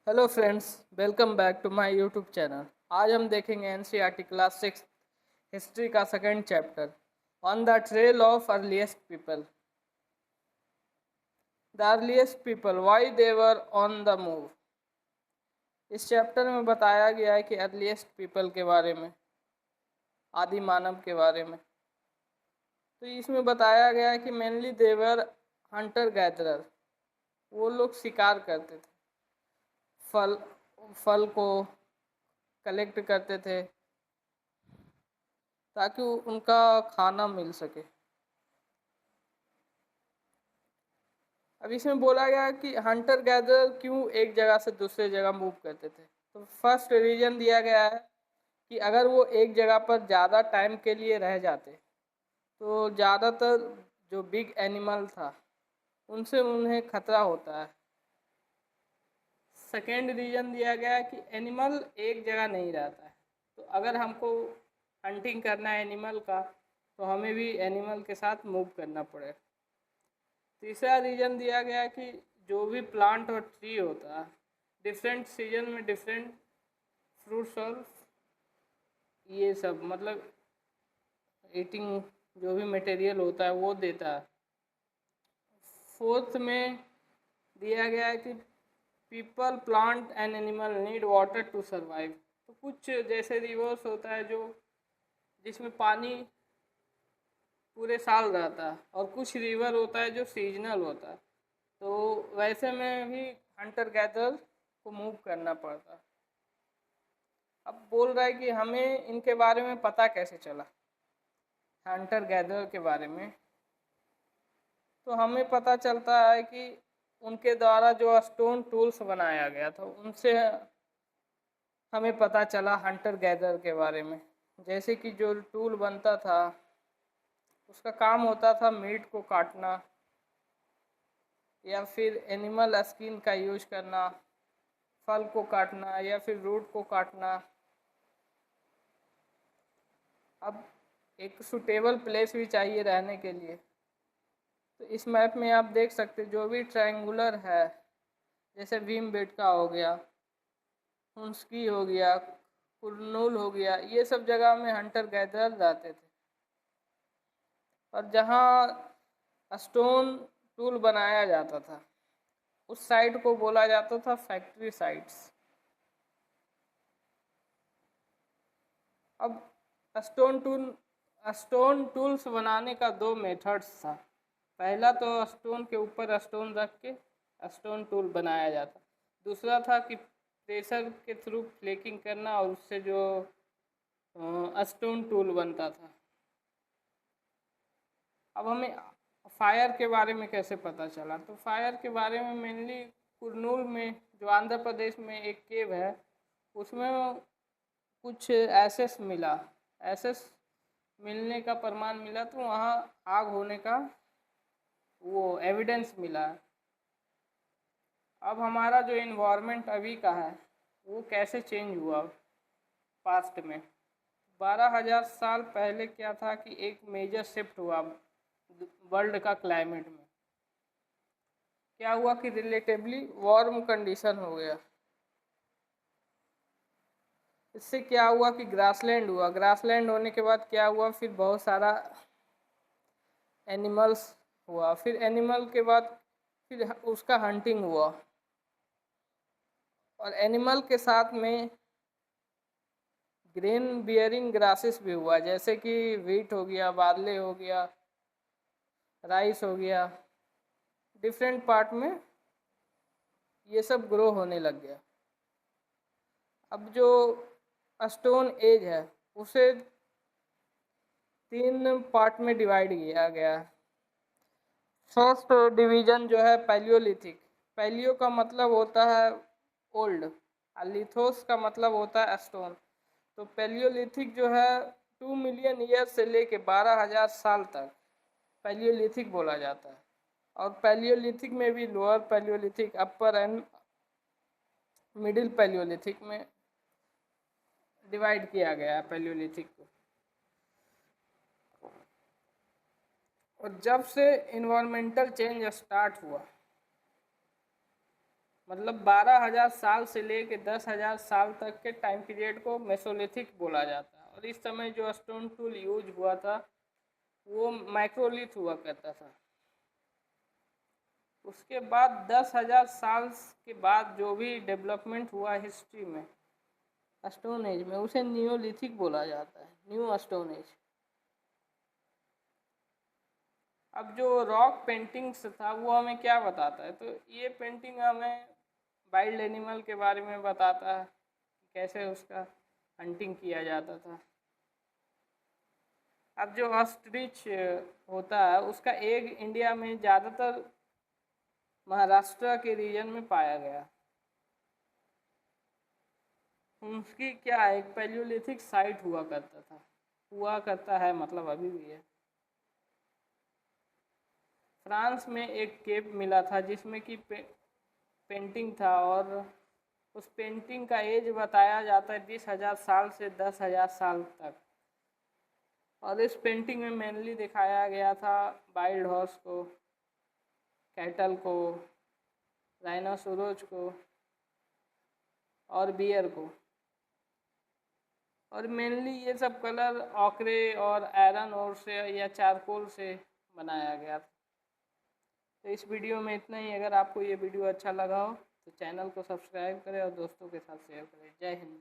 Hello friends, welcome back to my YouTube channel. आज हम देखेंगे एनसीईआरटी क्लास 6 हिस्ट्री का second chapter on the trail of earliest people. The earliest people why they were on the move. इस चैप्टर में बताया गया है कि अर्लीस्ट पीपल के बारे में, आदि मानव के बारे में। तो इसमें बताया गया है कि मेनली देवर हंटर गैदरर, वो लोग शिकार करते थे, फल फल को कलेक्ट करते थे ताकि उनका खाना मिल सके। अब इसमें बोला गया है कि हंटर गैदरर क्यों एक जगह से दूसरे जगह मूव करते थे। तो फर्स्ट रीजन दिया गया है कि अगर वो एक जगह पर ज़्यादा टाइम के लिए रह जाते तो ज़्यादातर जो बिग एनिमल था उनसे उन्हें खतरा होता है। सेकेंड रीजन दिया गया है कि एनिमल एक जगह नहीं रहता है, तो अगर हमको हंटिंग करना है एनिमल का तो हमें भी एनिमल के साथ मूव करना पड़ेगा। तीसरा रीजन दिया गया है कि जो भी प्लांट और ट्री होता है डिफरेंट सीजन में डिफरेंट फ्रूट्स और ये सब मतलब ईटिंग जो भी मटेरियल होता है वो देता है। फोर्थ में दिया गया है कि people plant and animal need water to survive. तो कुछ जैसे रिवर्स होता है जो जिसमें पानी पूरे साल रहता है और कुछ रिवर होता है जो सीजनल होता है, तो वैसे में भी हंटर गैदर को मूव करना पड़ता है। अब बोल रहा है कि हमें इनके बारे में पता कैसे चला, हंटर गैदर के बारे में। तो हमें पता चलता है कि उनके द्वारा जो स्टोन टूल्स बनाया गया था उनसे हमें पता चला हंटर गैदर के बारे में। जैसे कि जो टूल बनता था उसका काम होता था मीट को काटना या फिर एनिमल स्किन का यूज करना, फल को काटना या फिर रूट को काटना। अब एक सुटेबल प्लेस भी चाहिए रहने के लिए। तो इस मैप में आप देख सकते जो भी ट्रायंगुलर है, जैसे भीमबेटका हो गया, हुंस्की हो गया, कुरनूल हो गया, ये सब जगह में हंटर गैदर रहते थे। और जहाँ स्टोन टूल बनाया जाता था उस साइड को बोला जाता था फैक्ट्री साइट्स। अब स्टोन टूल्स बनाने का दो मेथड्स था। पहला तो स्टोन के ऊपर स्टोन रख के स्टोन टूल बनाया जाता, दूसरा था कि प्रेशर के थ्रू फ्लेकिंग करना और उससे जो स्टोन टूल बनता था। अब हमें फायर के बारे में कैसे पता चला, तो फायर के बारे में मेनली कुरनूल में जो आंध्र प्रदेश में एक केव है उसमें कुछ एसेस मिला, एसेस मिलने का प्रमाण मिला, तो वहाँ आग होने का वो एविडेंस मिला। अब हमारा जो इन्वायरमेंट अभी का है वो कैसे चेंज हुआ पास्ट में। 12,000 साल पहले क्या था कि एक मेजर शिफ्ट हुआ वर्ल्ड का क्लाइमेट में। क्या हुआ कि रिलेटिवली वार्म कंडीशन हो गया। इससे क्या हुआ कि ग्रासलैंड हुआ, ग्रासलैंड होने के बाद क्या हुआ, फिर बहुत सारा एनिमल्स हुआ, फिर एनिमल के बाद फिर उसका हंटिंग हुआ और एनिमल के साथ में ग्रेन बियरिंग ग्रासेस भी हुआ, जैसे कि वीट हो गया, बार्ले हो गया, राइस हो गया, डिफरेंट पार्ट में ये सब ग्रो होने लग गया। अब जो स्टोन एज है उसे 3 पार्ट में डिवाइड किया गया है। फर्स्ट डिवीजन जो है पैलियोलिथिक, पैलियो का मतलब होता है ओल्ड और लिथोस का मतलब होता है स्टोन। तो पैलियोलिथिक जो है 2 मिलियन ईयर से लेके 12,000 साल तक पैलियोलिथिक बोला जाता है। और पैलियोलिथिक में भी lower Palaeolithic, upper and middle Palaeolithic में डिवाइड किया गया है पैलियोलिथिक को। और जब से इन्वायरमेंटल चेंज स्टार्ट हुआ मतलब 12,000 साल से लेके 10,000 साल तक के टाइम पीरियड को मेसोलिथिक बोला जाता है। और इस समय जो स्टोन टूल यूज हुआ था वो माइक्रोलिथ हुआ करता था। उसके बाद 10,000 साल के बाद जो भी डेवलपमेंट हुआ हिस्ट्री में स्टोन एज में, उसे नियोलिथिक बोला जाता है, न्यू स्टोन एज। अब जो रॉक पेंटिंग्स था वो हमें क्या बताता है, तो ये पेंटिंग हमें वाइल्ड एनिमल के बारे में बताता है, कैसे उसका हंटिंग किया जाता था। अब जो ऑस्ट्रिच होता है उसका एग इंडिया में ज़्यादातर महाराष्ट्र के रीजन में पाया गया। उसकी क्या एक पैलियोलिथिक साइट हुआ करता था, हुआ करता है, मतलब अभी भी है। फ्रांस में एक केव मिला था जिसमें कि पेंटिंग था, और उस पेंटिंग का एज बताया जाता है 20,000 साल से 10,000 साल तक। और इस पेंटिंग में मेनली दिखाया गया था वाइल्ड हॉर्स को, कैटल को, राइनोसोरस को और बियर को। और मेनली ये सब कलर ऑकरे और आयरन ओर से या चारकोल से बनाया गया था। तो इस वीडियो में इतना ही। अगर आपको ये वीडियो अच्छा लगा हो तो चैनल को सब्सक्राइब करें और दोस्तों के साथ शेयर करें। जय हिंद।